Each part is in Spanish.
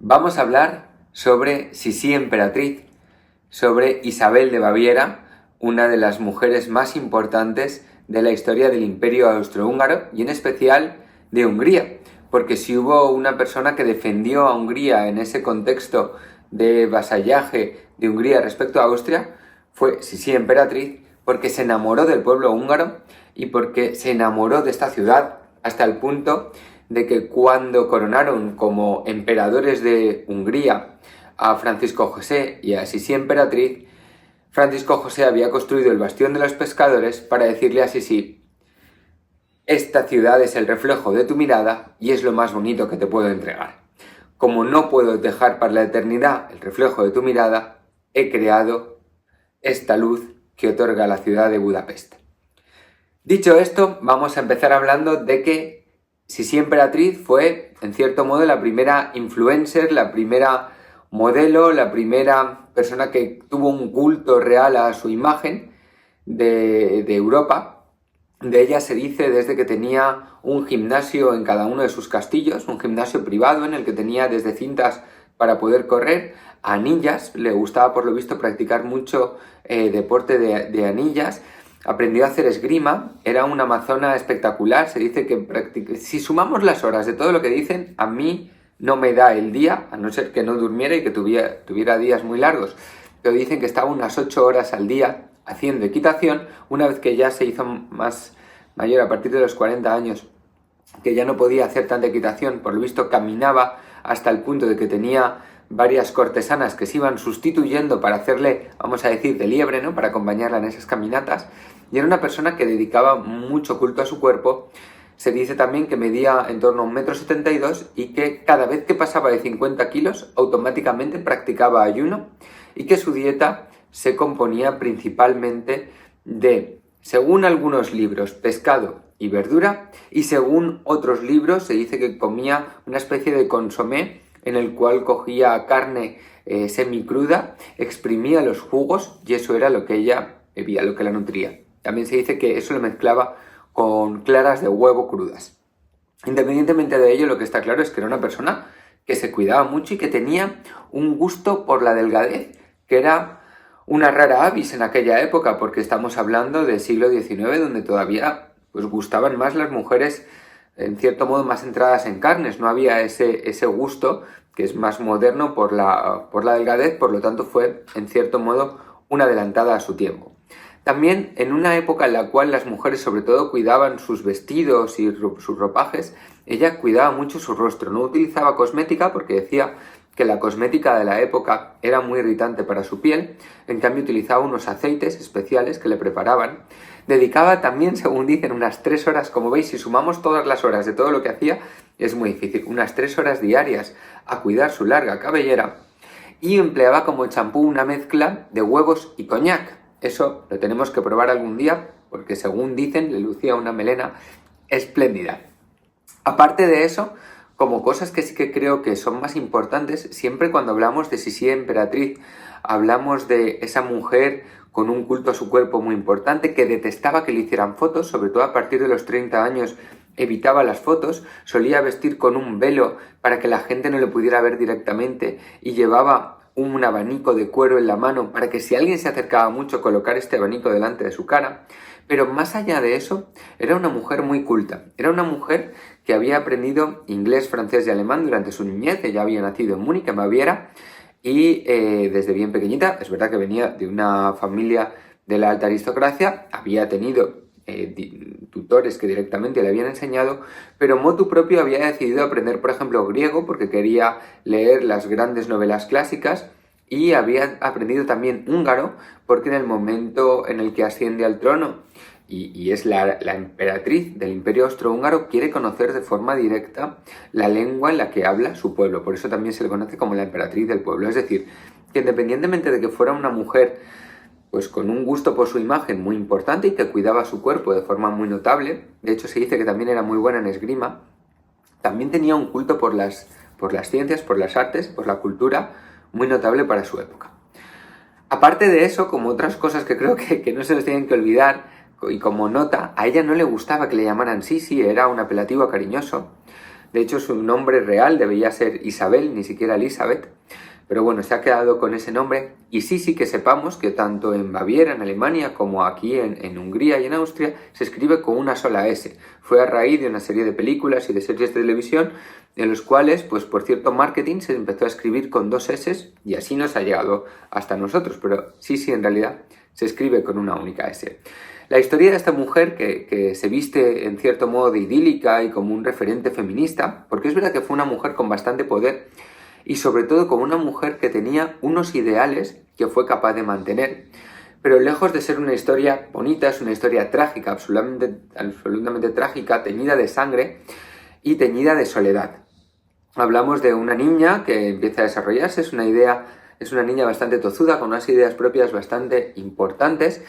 Vamos a hablar sobre Sisi Emperatriz, sobre Isabel de Baviera, una de las mujeres más importantes de la historia del Imperio Austrohúngaro y en especial de Hungría, porque si hubo una persona que defendió a Hungría en ese contexto de vasallaje de Hungría respecto a Austria, fue Sisi Emperatriz, porque se enamoró del pueblo húngaro y porque se enamoró de esta ciudad hasta el punto de que cuando coronaron como emperadores de Hungría a Francisco José y a Sisi Emperatriz, Francisco José había construido el Bastión de los Pescadores para decirle a Sisi: esta ciudad es el reflejo de tu mirada y es lo más bonito que te puedo entregar. Como no puedo dejar para la eternidad el reflejo de tu mirada, he creado esta luz que otorga la ciudad de Budapest. Dicho esto, vamos a empezar hablando de que Sisi Emperatriz fue, en cierto modo, la primera influencer, la primera modelo, la primera persona que tuvo un culto real a su imagen de Europa. De ella se dice desde que tenía un gimnasio en cada uno de sus castillos, un gimnasio privado en el que tenía desde cintas para poder correr, anillas, le gustaba por lo visto practicar mucho deporte de anillas. Aprendió a hacer esgrima, era una amazona espectacular, se dice que si sumamos las horas de todo lo que dicen, a mí no me da el día, a no ser que no durmiera y que tuviera días muy largos, pero dicen que estaba unas 8 horas al día haciendo equitación, una vez que ya se hizo más mayor, a partir de los 40 años, que ya no podía hacer tanta equitación, por lo visto caminaba hasta el punto de que tenía varias cortesanas que se iban sustituyendo para hacerle, vamos a decir, de liebre, ¿no?, para acompañarla en esas caminatas, y era una persona que dedicaba mucho culto a su cuerpo. Se dice también que medía en torno a 1,72 m y que cada vez que pasaba de 50 kilos automáticamente practicaba ayuno y que su dieta se componía principalmente de, según algunos libros, pescado y verdura, y según otros libros se dice que comía una especie de consomé en el cual cogía carne semicruda, exprimía los jugos y eso era lo que ella bebía, lo que la nutría. También se dice que eso lo mezclaba con claras de huevo crudas. Independientemente de ello, lo que está claro es que era una persona que se cuidaba mucho y que tenía un gusto por la delgadez, que era una rara avis en aquella época, porque estamos hablando del siglo XIX, donde todavía pues gustaban más las mujeres, en cierto modo, más centradas en carnes. No había ese gusto que es más moderno por la delgadez, por lo tanto fue, en cierto modo, una adelantada a su tiempo. También en una época en la cual las mujeres sobre todo cuidaban sus vestidos y sus ropajes, ella cuidaba mucho su rostro, no utilizaba cosmética porque decía que la cosmética de la época era muy irritante para su piel, en cambio utilizaba unos aceites especiales que le preparaban. Dedicaba también, según dicen, unas 3 horas, como veis, si sumamos todas las horas de todo lo que hacía, es muy difícil, unas 3 horas diarias a cuidar su larga cabellera, y empleaba como champú una mezcla de huevos y coñac. Eso lo tenemos que probar algún día, porque según dicen, le lucía una melena espléndida. Aparte de eso, como cosas que sí que creo que son más importantes, siempre cuando hablamos de Sisi Emperatriz, hablamos de esa mujer con un culto a su cuerpo muy importante, que detestaba que le hicieran fotos, sobre todo a partir de los 30 años evitaba las fotos, solía vestir con un velo para que la gente no le pudiera ver directamente y llevaba un abanico de cuero en la mano para que si alguien se acercaba mucho colocar este abanico delante de su cara. Pero más allá de eso, era una mujer muy culta. Era una mujer que había aprendido inglés, francés y alemán durante su niñez. Ella había nacido en Múnich, en Baviera, y desde bien pequeñita, es verdad que venía de una familia de la alta aristocracia, había tenido tutores que directamente le habían enseñado, pero motu propio había decidido aprender, por ejemplo, griego, porque quería leer las grandes novelas clásicas, y había aprendido también húngaro, porque en el momento en el que asciende al trono y es la emperatriz del Imperio Austrohúngaro, quiere conocer de forma directa la lengua en la que habla su pueblo. Por eso también se le conoce como la emperatriz del pueblo. Es decir, que independientemente de que fuera una mujer pues con un gusto por su imagen muy importante y que cuidaba su cuerpo de forma muy notable, de hecho se dice que también era muy buena en esgrima, también tenía un culto por las ciencias, por las artes, por la cultura, muy notable para su época. Aparte de eso, como otras cosas que creo que no se nos tienen que olvidar, y como nota, a ella no le gustaba que le llamaran Sisi, era un apelativo cariñoso. De hecho, su nombre real debía ser Isabel, ni siquiera Elizabeth. Pero bueno, se ha quedado con ese nombre. Y sí que sepamos que tanto en Baviera, en Alemania, como aquí en Hungría y en Austria, se escribe con una sola S. Fue a raíz de una serie de películas y de series de televisión en los cuales, pues por cierto marketing, se empezó a escribir con 2 S y así nos ha llegado hasta nosotros. Pero sí, en realidad se escribe con una única S. La historia de esta mujer que se viste en cierto modo de idílica y como un referente feminista, porque es verdad que fue una mujer con bastante poder, y sobre todo como una mujer que tenía unos ideales que fue capaz de mantener. Pero lejos de ser una historia bonita, es una historia trágica, absolutamente trágica, teñida de sangre y teñida de soledad. Hablamos de una niña que empieza a desarrollarse, es una niña bastante tozuda, con unas ideas propias bastante importantes,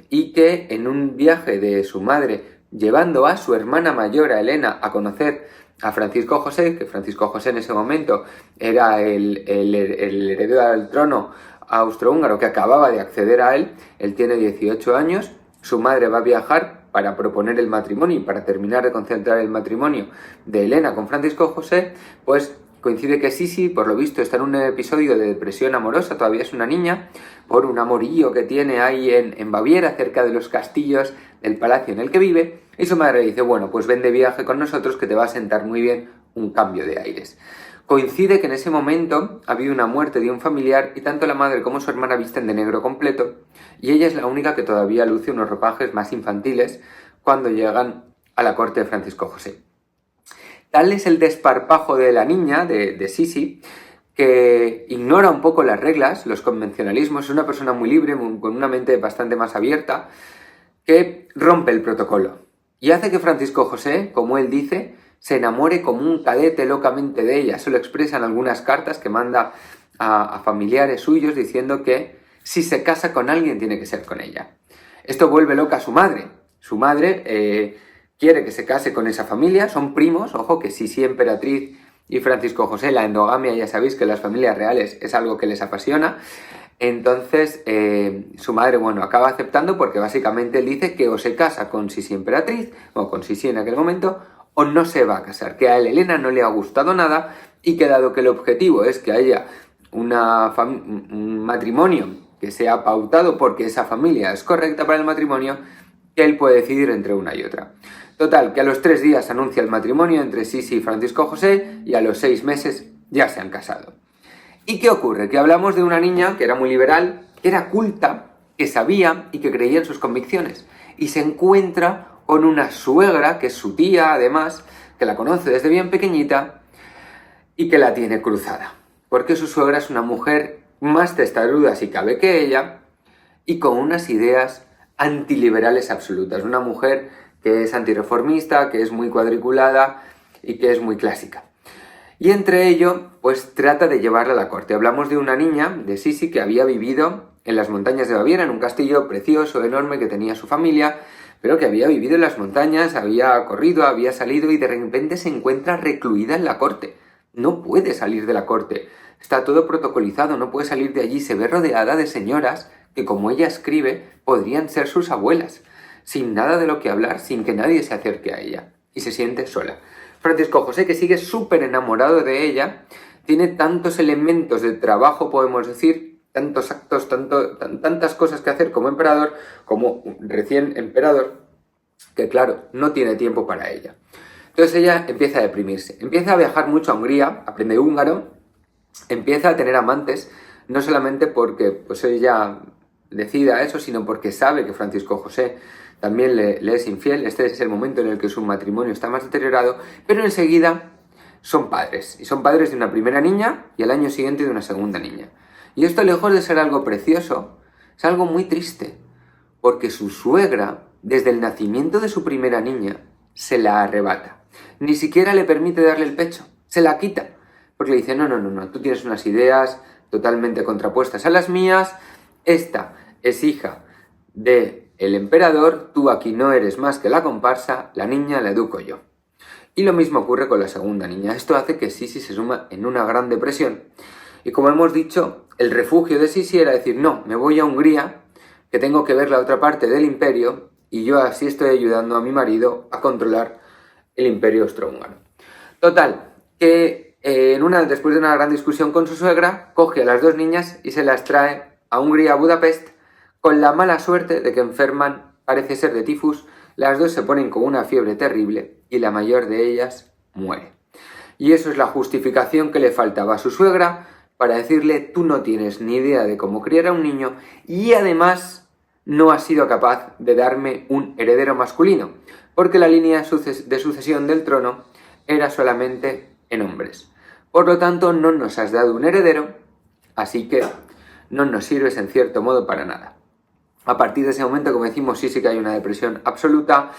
y que en un viaje de su madre, llevando a su hermana mayor, a Elena, a conocer a Francisco José, que Francisco José en ese momento era el heredero al trono austrohúngaro que acababa de acceder a él tiene 18 años, su madre va a viajar para proponer el matrimonio y para terminar de concentrar el matrimonio de Elena con Francisco José, pues coincide que Sisi, por lo visto, está en un episodio de depresión amorosa, todavía es una niña, por un amorío que tiene ahí en Baviera, cerca de los castillos del palacio en el que vive, y su madre le dice, bueno, pues ven de viaje con nosotros que te va a sentar muy bien un cambio de aires. Coincide que en ese momento ha habido una muerte de un familiar y tanto la madre como su hermana visten de negro completo, y ella es la única que todavía luce unos ropajes más infantiles cuando llegan a la corte de Francisco José. Tal es el desparpajo de la niña, de Sisi, que ignora un poco las reglas, los convencionalismos, es una persona muy libre, con una mente bastante más abierta, que rompe el protocolo y hace que Francisco José, como él dice, se enamore como un cadete locamente de ella. Eso lo expresa en algunas cartas que manda a familiares suyos diciendo que si se casa con alguien tiene que ser con ella. Esto vuelve loca a su madre. Su madre quiere que se case con esa familia, son primos, ojo que Sisi Emperatriz y Francisco José, la endogamia, ya sabéis que las familias reales es algo que les apasiona. Entonces su madre, bueno, acaba aceptando porque básicamente él dice que o se casa con Sisi Emperatriz, o con Sisi en aquel momento, o no se va a casar, que a él, Elena, no le ha gustado nada y que dado que el objetivo es que haya un matrimonio que sea pautado porque esa familia es correcta para el matrimonio, que él puede decidir entre una y otra. Total, que a los 3 días anuncia el matrimonio entre Sisi y Francisco José y a los 6 meses ya se han casado. ¿Y qué ocurre? Que hablamos de una niña que era muy liberal, que era culta, que sabía y que creía en sus convicciones. Y se encuentra con una suegra, que es su tía además, que la conoce desde bien pequeñita y que la tiene cruzada. Porque su suegra es una mujer más testaruda si cabe que ella y con unas ideas antiliberales absolutas. Una mujer que es antirreformista, que es muy cuadriculada y que es muy clásica. Y entre ello, pues trata de llevarla a la corte. Hablamos de una niña, de Sisi, que había vivido en las montañas de Baviera, en un castillo precioso, enorme, que tenía su familia, pero que había vivido en las montañas, había corrido, había salido y de repente se encuentra recluida en la corte. No puede salir de la corte. Está todo protocolizado, no puede salir de allí. Se ve rodeada de señoras que, como ella escribe, podrían ser sus abuelas, sin nada de lo que hablar, sin que nadie se acerque a ella. Y se siente sola. Francisco José, que sigue súper enamorado de ella, tiene tantos elementos de trabajo, podemos decir, tantos actos, tantas cosas que hacer como emperador, como recién emperador, que claro, no tiene tiempo para ella. Entonces ella empieza a deprimirse, empieza a viajar mucho a Hungría, aprende húngaro, empieza a tener amantes, no solamente porque pues ella decida eso, sino porque sabe que Francisco José también le es infiel. Este es el momento en el que su matrimonio está más deteriorado, pero enseguida son padres, y son padres de una primera niña y al año siguiente de una segunda niña. Y esto, lejos de ser algo precioso, es algo muy triste, porque su suegra, desde el nacimiento de su primera niña, se la arrebata. Ni siquiera le permite darle el pecho, se la quita, porque le dice, no, tú tienes unas ideas totalmente contrapuestas a las mías, esta es hija del emperador, tú aquí no eres más que la comparsa, la niña la educo yo. Y lo mismo ocurre con la segunda niña. Esto hace que Sisi se suma en una gran depresión. Y como hemos dicho, el refugio de Sisi era decir, no, me voy a Hungría, que tengo que ver la otra parte del imperio, y yo así estoy ayudando a mi marido a controlar el imperio austrohúngaro. Total, que después de una gran discusión con su suegra, coge a las dos niñas y se las trae a Hungría, a Budapest, con la mala suerte de que enferman, parece ser de tifus, las dos se ponen con una fiebre terrible y la mayor de ellas muere. Y eso es la justificación que le faltaba a su suegra para decirle: tú no tienes ni idea de cómo criar a un niño y además no has sido capaz de darme un heredero masculino, porque la línea de sucesión del trono era solamente en hombres. Por lo tanto, no nos has dado un heredero, así que no nos sirves en cierto modo para nada. A partir de ese momento, como decimos, sí que hay una depresión absoluta.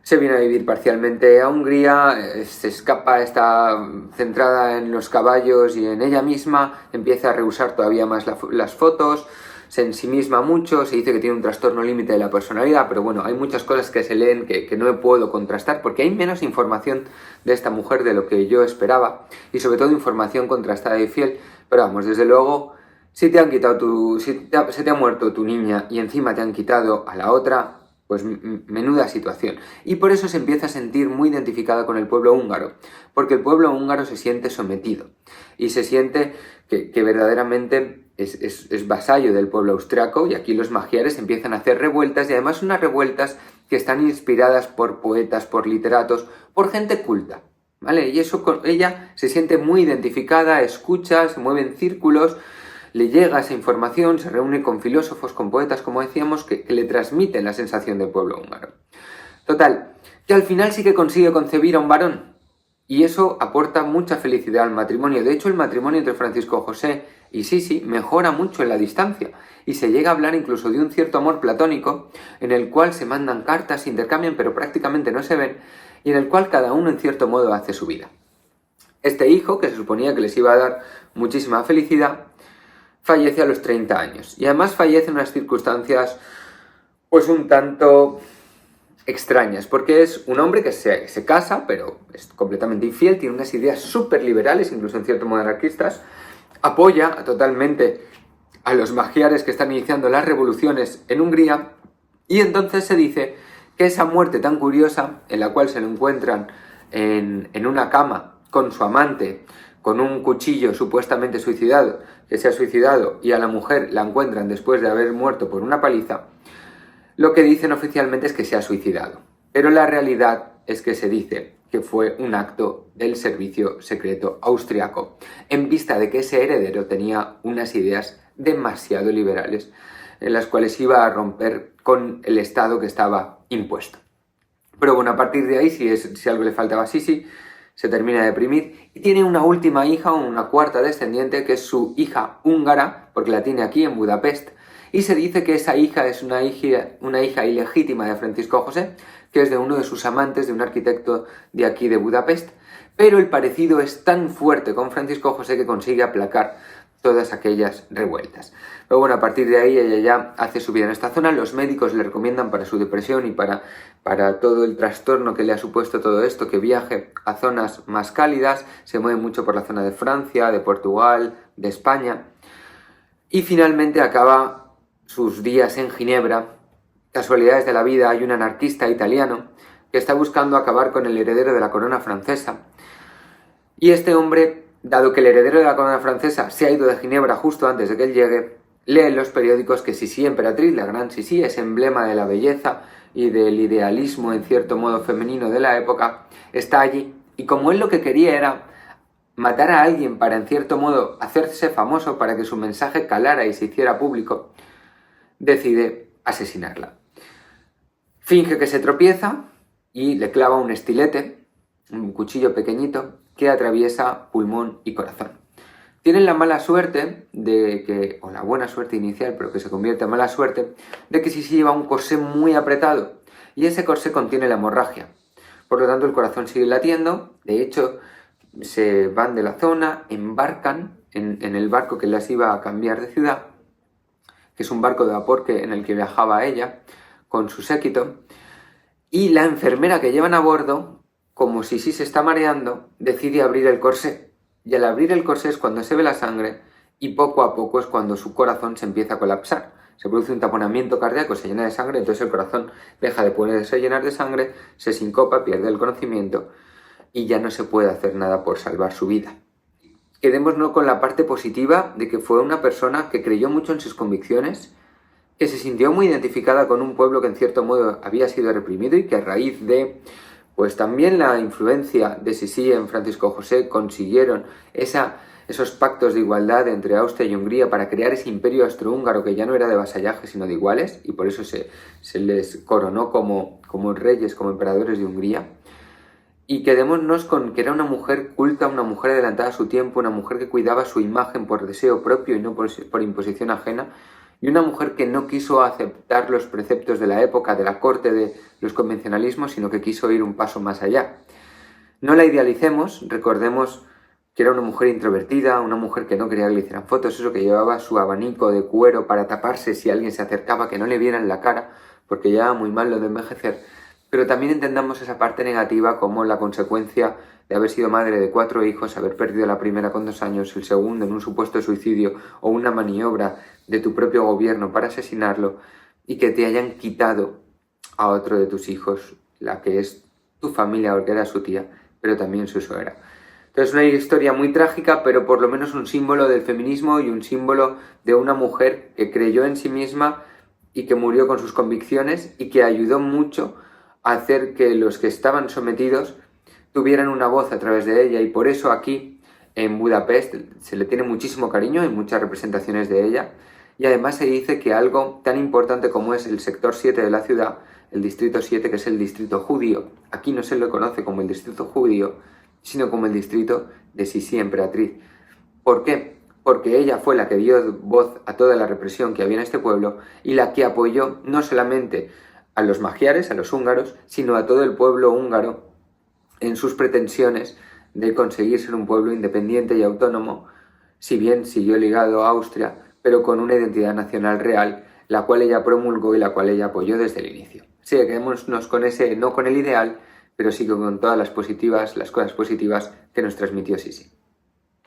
Se viene a vivir parcialmente a Hungría, se escapa, está centrada en los caballos y en ella misma, empieza a rehusar todavía más las fotos, se ensimisma mucho, se dice que tiene un trastorno límite de la personalidad, pero bueno, hay muchas cosas que se leen que no puedo contrastar porque hay menos información de esta mujer de lo que yo esperaba y sobre todo información contrastada y fiel, pero vamos, desde luego, si te han quitado se te ha muerto tu niña y encima te han quitado a la otra, pues menuda situación. Y por eso se empieza a sentir muy identificada con el pueblo húngaro, porque el pueblo húngaro se siente sometido y se siente que verdaderamente es vasallo del pueblo austriaco, y aquí los magiares empiezan a hacer revueltas, y además unas revueltas que están inspiradas por poetas, por literatos, por gente culta, ¿vale? Y eso ella se siente muy identificada, escucha, se mueve en círculos, le llega esa información, se reúne con filósofos, con poetas, como decíamos, que le transmiten la sensación del pueblo húngaro. Total, que al final sí que consigue concebir a un varón, y eso aporta mucha felicidad al matrimonio. De hecho, el matrimonio entre Francisco José y Sisi mejora mucho en la distancia, y se llega a hablar incluso de un cierto amor platónico, en el cual se mandan cartas, se intercambian, pero prácticamente no se ven, y en el cual cada uno en cierto modo hace su vida. Este hijo, que se suponía que les iba a dar muchísima felicidad, fallece a los 30 años. Y además fallece en unas circunstancias pues un tanto extrañas, porque es un hombre que se casa, pero es completamente infiel, tiene unas ideas súper liberales, incluso en cierto modo anarquistas, apoya totalmente a los magiares que están iniciando las revoluciones en Hungría, y entonces se dice que esa muerte tan curiosa, en la cual se lo encuentran en una cama con su amante, con un cuchillo supuestamente suicidado, que se ha suicidado, y a la mujer la encuentran después de haber muerto por una paliza, lo que dicen oficialmente es que se ha suicidado. Pero la realidad es que se dice que fue un acto del servicio secreto austriaco, en vista de que ese heredero tenía unas ideas demasiado liberales, en las cuales iba a romper con el Estado que estaba impuesto. Pero bueno, a partir de ahí, si algo le faltaba a Sisi, se termina de deprimir y tiene una última hija, una cuarta descendiente, que es su hija húngara, porque la tiene aquí en Budapest, y se dice que esa hija es una hija ilegítima de Francisco José, que es de uno de sus amantes, de un arquitecto de aquí de Budapest, pero el parecido es tan fuerte con Francisco José que consigue aplacar todas aquellas revueltas. Pero bueno, a partir de ahí ella ya hace su vida en esta zona. Los médicos le recomiendan para su depresión y para todo el trastorno que le ha supuesto todo esto, que viaje a zonas más cálidas. Se mueve mucho por la zona de Francia, de Portugal, de España, y finalmente acaba sus días en Ginebra. Casualidades de la vida, hay un anarquista italiano que está buscando acabar con el heredero de la corona francesa, y este hombre, dado que el heredero de la corona francesa se ha ido de Ginebra justo antes de que él llegue, lee en los periódicos que Sisi emperatriz, la gran Sisi, es emblema de la belleza y del idealismo en cierto modo femenino de la época, está allí, y como él lo que quería era matar a alguien para en cierto modo hacerse famoso, para que su mensaje calara y se hiciera público, decide asesinarla. Finge que se tropieza y le clava un estilete, un cuchillo pequeñito, que atraviesa pulmón y corazón. Tienen la mala suerte o la buena suerte inicial, pero que se convierte en mala suerte, de que Sisi lleva un corsé muy apretado, y ese corsé contiene la hemorragia. Por lo tanto, el corazón sigue latiendo. De hecho, se van de la zona, embarcan en el barco que las iba a cambiar de ciudad, que es un barco de vapor en el que viajaba ella, con su séquito, y la enfermera que llevan a bordo, como Sisi se está mareando, decide abrir el corsé. Y al abrir el corsé es cuando se ve la sangre, y poco a poco es cuando su corazón se empieza a colapsar. Se produce un taponamiento cardíaco, se llena de sangre, entonces el corazón deja de poderse llenar de sangre, se sincopa, pierde el conocimiento y ya no se puede hacer nada por salvar su vida. Quedémonos con la parte positiva de que fue una persona que creyó mucho en sus convicciones, que se sintió muy identificada con un pueblo que en cierto modo había sido reprimido y que a raíz de pues también la influencia de Sisi en Francisco José consiguieron esos pactos de igualdad entre Austria y Hungría para crear ese imperio austrohúngaro que ya no era de vasallaje sino de iguales, y por eso se les coronó como reyes, como emperadores de Hungría. Y quedémonos con que era una mujer culta, una mujer adelantada a su tiempo, una mujer que cuidaba su imagen por deseo propio y no por imposición ajena, y una mujer que no quiso aceptar los preceptos de la época, de la corte, de los convencionalismos, sino que quiso ir un paso más allá. No la idealicemos, recordemos que era una mujer introvertida, una mujer que no quería que le hicieran fotos, eso que llevaba su abanico de cuero para taparse si alguien se acercaba, que no le vieran la cara, porque llevaba muy mal lo de envejecer. Pero también entendamos esa parte negativa como la consecuencia de haber sido madre de 4 hijos, haber perdido la primera con 2 años, el segundo en un supuesto suicidio o una maniobra de tu propio gobierno para asesinarlo, y que te hayan quitado a otro de tus hijos, la que es tu familia, porque era su tía, pero también su suegra. Entonces, una historia muy trágica, pero por lo menos un símbolo del feminismo y un símbolo de una mujer que creyó en sí misma y que murió con sus convicciones y que ayudó mucho a hacer que los que estaban sometidos tuvieran una voz a través de ella, y por eso aquí en Budapest se le tiene muchísimo cariño, hay muchas representaciones de ella, y además se dice que algo tan importante como es el sector 7 de la ciudad, el distrito 7, que es el distrito judío, aquí no se lo conoce como el distrito judío, sino como el distrito de Sisi emperatriz. ¿Por qué? Porque ella fue la que dio voz a toda la represión que había en este pueblo y la que apoyó no solamente a los magiares, a los húngaros, sino a todo el pueblo húngaro en sus pretensiones de conseguir ser un pueblo independiente y autónomo, si bien siguió ligado a Austria, pero con una identidad nacional real, la cual ella promulgó y la cual ella apoyó desde el inicio. Así que quedémonos con ese, no con el ideal, pero sí con todas las cosas positivas que nos transmitió Sisi.